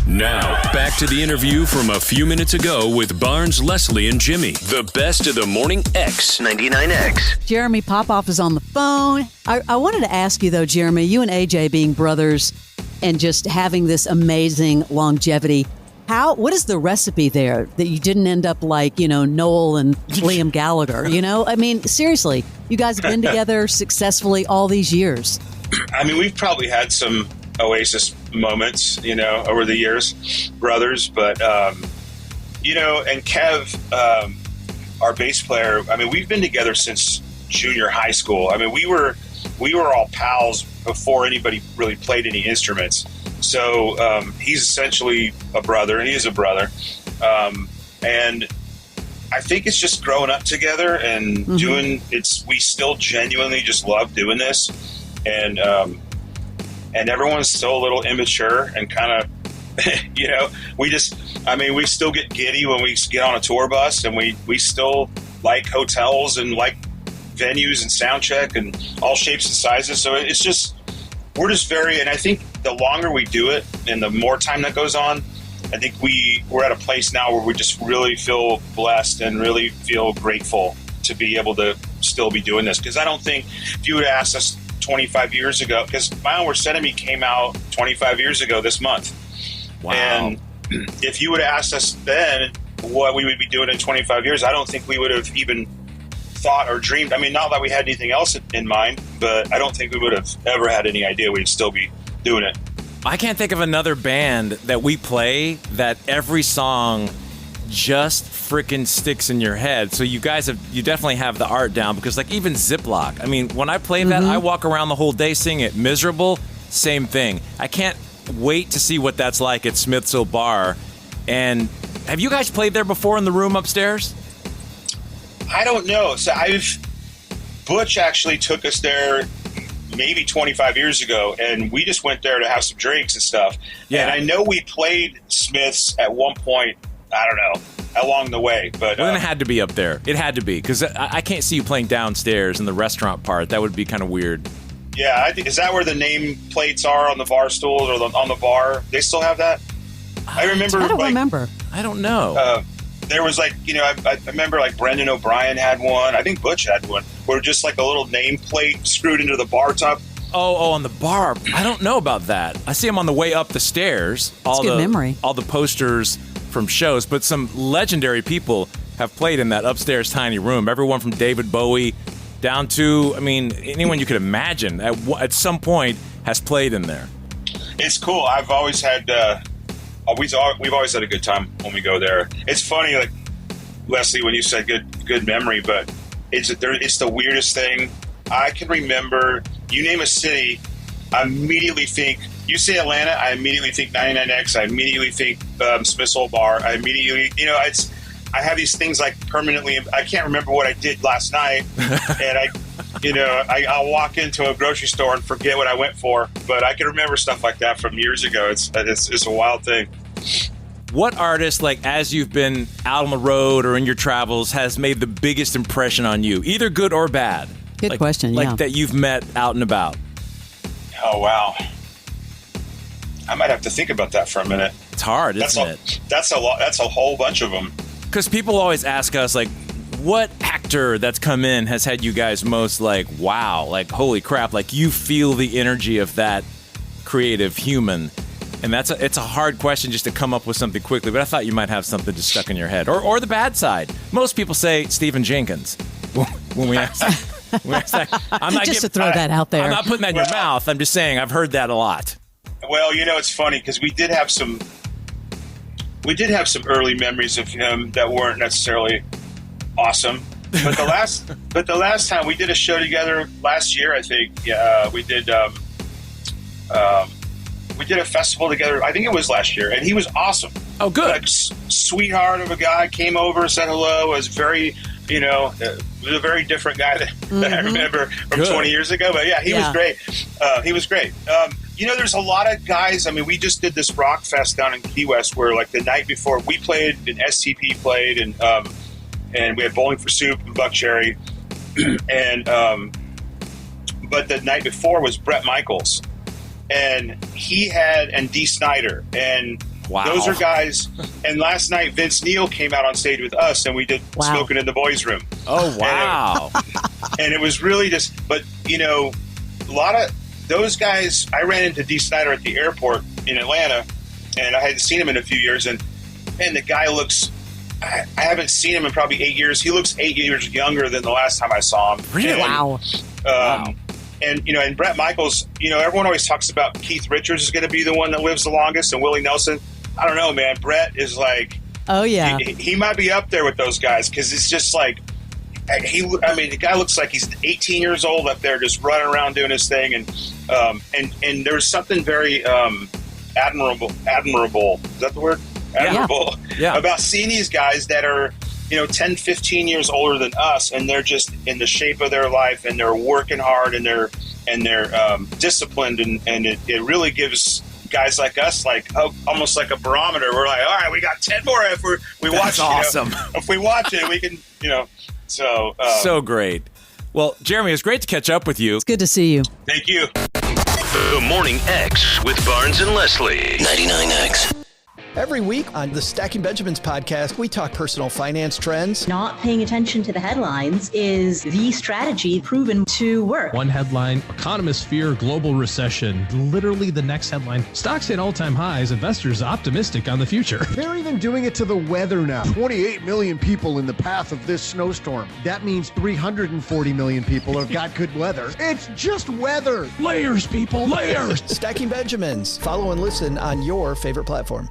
Now, back to the interview from a few minutes ago with Barnes, Leslie, and Jimmy. The best of the Morning X. 99X. Jeremy Popoff is on the phone. I wanted to ask you, though, Jeremy, you and AJ being brothers and just having this amazing longevity, what is the recipe there that you didn't end up like, Noel and Liam Gallagher? I mean, seriously, you guys have been together successfully all these years. I mean, we've probably had some Oasis moments, over the years, brothers. But, and Kev, our bass player, I mean, we've been together since junior high school. I mean, we were all pals before anybody really played any instruments. So he's essentially a brother, and he is a brother. And I think it's just growing up together and we still genuinely just love doing this. And everyone's still a little immature and kind of, we still get giddy when we get on a tour bus, and we still like hotels and like venues and sound check and all shapes and sizes. So it's just, we're just and I think the longer we do it and the more time that goes on, I think we're at a place now where we just really feel blessed and really feel grateful to be able to still be doing this. Because I don't think if you would have asked us 25 years ago, because My Own Worst Enemy came out 25 years ago this month. Wow. And if you would have asked us then what we would be doing in 25 years, I don't think we would have even thought or dreamed. I mean, not that we had anything else in mind, but I don't think we would have ever had any idea we'd still be doing it. I can't think of another band that we play that every song just freaking sticks in your head. So you definitely have the art down, because like even Ziploc, I mean, when I play that, I walk around the whole day singing it. Miserable, same thing. I can't wait to see what that's like at Smithsville Bar. And have you guys played there before in the room upstairs? I don't know. So Butch actually took us there maybe 25 years ago, and we just went there to have some drinks and stuff. Yeah. And I know we played Smith's at one point, I don't know, along the way. But then it had to be up there. It had to be, because I can't see you playing downstairs in the restaurant part. That would be kind of weird. Yeah, I think, is that where the name plates are on the bar stools or on the bar? They still have that? I remember. I don't remember. I don't know. There was I remember like Brendan O'Brien had one. I think Butch had one, where just like a little name plate screwed into the bar top. Oh, on the bar. I don't know about that. I see them on the way up the stairs. That's good memory. All the posters from shows, but some legendary people have played in that upstairs tiny room. Everyone from David Bowie down to, I mean, anyone you could imagine at some point has played in there. It's cool. I've always had, we've always had a good time when we go there. It's funny, like Leslie, when you said good memory, but it's the weirdest thing. I can remember, you name a city, I immediately think, you say Atlanta, I immediately think 99X, I immediately think Smithsville Bar, I immediately, I have these things like permanently, I can't remember what I did last night, and I'll walk into a grocery store and forget what I went for, but I can remember stuff like that from years ago. It's a wild thing. What artist, like as you've been out on the road or in your travels, has made the biggest impression on you, either good or bad? Good question, yeah. Like that you've met out and about. Oh, wow. I might have to think about that for a minute. It's hard, isn't it? That's a lot. That's a whole bunch of them. Because people always ask us, like, what actor that's come in has had you guys most like, wow, like, holy crap, like you feel the energy of that creative human. And it's a hard question just to come up with something quickly, but I thought you might have something just stuck in your head. Or the bad side. Most people say Stephen Jenkins when we ask that. I'm not just to throw that out there. I'm not putting that in your mouth. I'm just saying I've heard that a lot. Well, it's funny because we did have some early memories of him that weren't necessarily awesome. But the last time we did a show together last year, I think, we did a festival together. I think it was last year, and he was awesome. Oh, good. Like, sweetheart of a guy, came over, said hello, was very, was a very different guy that I remember from 20 years ago. But yeah, he was great. He was great. There's a lot of guys. I mean, we just did this rock fest down in Key West where, like, the night before we played and STP played, and we had Bowling for Soup and Buck Cherry, and but the night before was Bret Michaels, and he had Snider, and Wow. Those are guys. And last night, Vince Neil came out on stage with us, and we did Smoking in the Boys Room. Oh, wow. And it was really just, but, you know, a lot of those guys, I ran into D. Snider at the airport in Atlanta, and I hadn't seen him in a few years, and the guy looks, I haven't seen him in probably 8 years. He looks 8 years younger than the last time I saw him. Really? Wow. And, you know, and Bret Michaels, you know, everyone always talks about Keith Richards is going to be the one that lives the longest, and Willie Nelson. I don't know, man. Bret is like, oh, yeah. He might be up there with those guys, because it's just like, the guy looks like he's 18 years old up there just running around doing his thing. And there's something very admirable. Is that the word? Admirable. Yeah. About seeing these guys that are, you know, 10, 15 years older than us, and they're just in the shape of their life, and they're working hard, and they're disciplined, and it really gives guys like us almost like a barometer. We're like, all right, we got 10 more if we watch. That's awesome. You know, if we watch it, we can, you know. So so great. Well, Jeremy, it's great to catch up with you. It's good to see you. Thank you. The Morning X with Barnes and Leslie. 99X. Every week on the Stacking Benjamins podcast, we talk personal finance trends. Not paying attention to the headlines is the strategy proven to work. One headline, economists fear global recession. Literally the next headline, stocks hit all-time highs, investors optimistic on the future. They're even doing it to the weather now. 28 million people in the path of this snowstorm. That means 340 million people have got good weather. It's just weather. Layers, people, layers. Stacking Benjamins. Follow and listen on your favorite platform.